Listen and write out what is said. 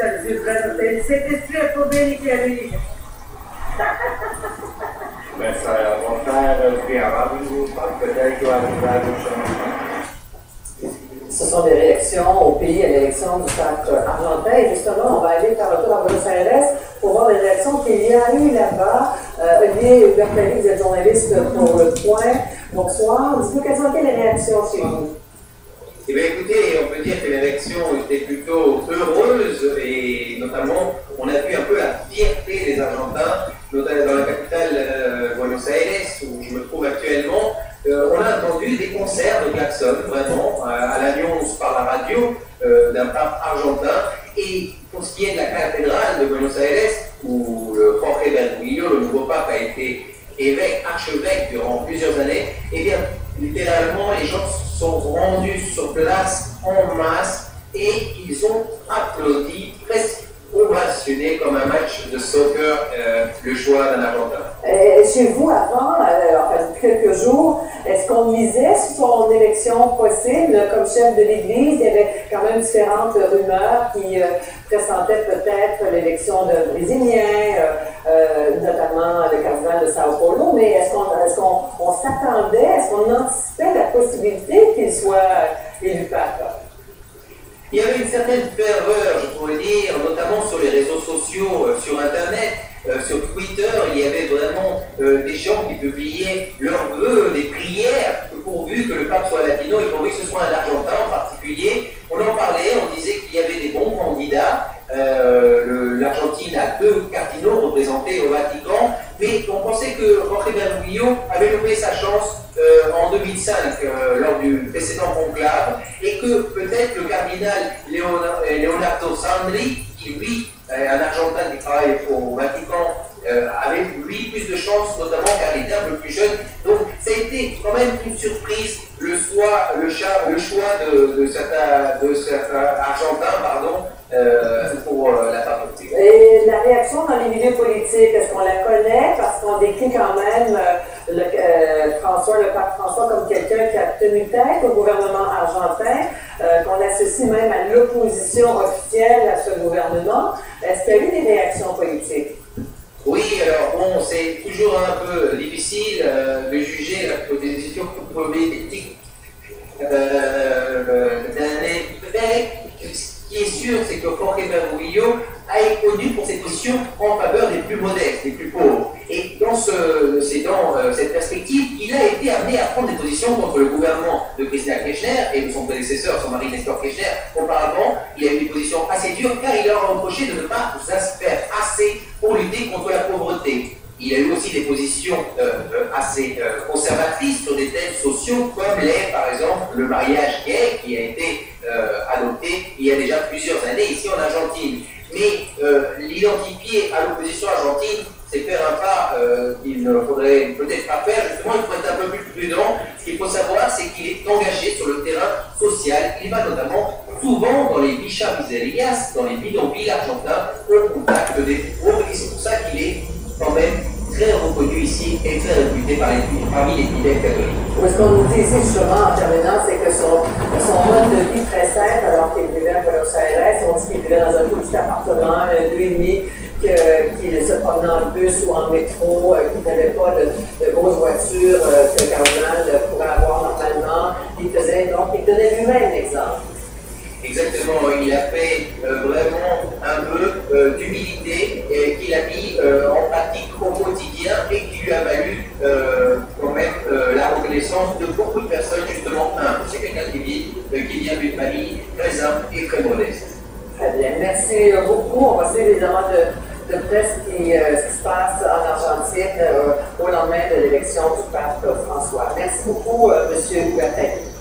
Siete troppo bene chiariti. Beh, sarà montare prima, peut-être arrivare Ce sont des réactions au pays à l'élection du pape argentin. Et justement, on va aller par le tour à Buenos Aires pour voir les réactions qu'il y a eu là-bas. Olivier Bertali, vous êtes journaliste pour Le Point. Bonsoir. Dites-nous quelles ont été les réactions chez vous? Eh bien, écoutez, on peut dire que l'élection était plutôt heureuse et notamment, on a vu un peu la fierté des Argentins, notamment dans la capitale Buenos Aires, où je me trouve actuellement. On a entendu des concerts de klaxon, vraiment, à l'annonce par la radio d'un pape argentin. Et pour ce qui est de la cathédrale de Buenos Aires, où Jorge Bergoglio, le nouveau pape, a été évêque, archevêque durant plusieurs années, eh bien, littéralement, les gens sont rendus sur place en masse et ils ont applaudi, presque ovationné comme un match de soccer, le choix d'un Argentin. Chez vous, avant, enfin, depuis quelques jours, est-ce qu'on misait sur son élection possible comme chef de l'Église? Il y avait quand même différentes rumeurs qui pressentaient peut-être l'élection d'un Brésilien, notamment le cardinal de Sao Paulo, mais est-ce qu'on s'attendait, est-ce qu'on anticipait la possibilité qu'il soit élu pape? Il y avait une certaine ferveur, je pourrais dire, notamment sur les réseaux sociaux, sur Internet, sur Twitter. Il y avait vraiment des gens qui publiaient leurs vœux, des prières, pourvu que le pape soit latino et pourvu que ce soit un Argentin en particulier. On en parlait, on disait qu'il y avait des bons candidats. L'Argentine a 2 cardinaux représentés au Vatican, mais on pensait que Jorge Bergoglio avait loupé sa chance en 2005 lors du précédent conclave et que peut-être le cardinal Leonardo Sandri, qui lui, un Argentin qui travaille au Vatican, avait lui plus de chance, notamment car il était un peu plus jeune. Donc ça a été quand même une surprise le choix de cet Argentin, pour la papauté. Et la réaction dans les milieux politiques, est-ce qu'on la connaît? Parce qu'on décrit quand même le pape François comme quelqu'un qui a tenu tête au gouvernement argentin, qu'on associe même à l'opposition officielle à ce gouvernement. Est-ce qu'il y a eu des réactions politiques? Oui, alors bon, c'est toujours un peu difficile de juger la position politique d'un évêque. Ce qui est sûr, c'est que Jorge Bergoglio a été connu pour ses positions en faveur des plus modestes, des plus pauvres. Et dans cette perspective, il a été amené à prendre des positions contre le gouvernement de Cristina Kirchner et de son prédécesseur, son mari Nestor Kirchner. Auparavant, il a eu des positions assez dures car il leur a reproché de ne pas faire assez pour lutter contre la pauvreté. Il a eu aussi des positions assez conservatrices sur des thèmes sociaux comme par exemple, le mariage gay qui a été adopté il y a déjà plusieurs années ici en Argentine. Mais l'identifier à l'opposition argentine, c'est faire un pas qu'il ne faudrait peut-être pas faire. Justement, il faut être un peu plus prudent. Ce qu'il faut savoir, c'est qu'il est engagé sur le terrain social. Il va notamment souvent dans les bichas-miserias, dans les bidonvilles argentins, au contact des pauvres. Et c'est pour ça qu'il est quand même très reconnu ici et très réputé parmi les fidèles catholiques. Ce qu'on nous dit ici, justement, en terminant, c'est que son mode de vie très simple, alors qu'il vivait à Buenos Aires, on dit qu'il vivait dans un tout petit appartement, 2,5, qu'il se promenait en bus ou en métro, qu'il n'avait pas de grosses voitures que le cardinal pourrait avoir normalement. Il donnait lui-même l'exemple. Exactement, il a fait vraiment un peu d'humilité qu'il a mis en pratique au quotidien et qui lui a valu quand même la reconnaissance de beaucoup de personnes justement humbles. C'est quelqu'un qui vient d'une famille très humble et très modeste. Très bien, merci beaucoup. On va suivre évidemment de près ce qui se passe en Argentine au lendemain de l'élection du pape François. Merci beaucoup, M. Bertali.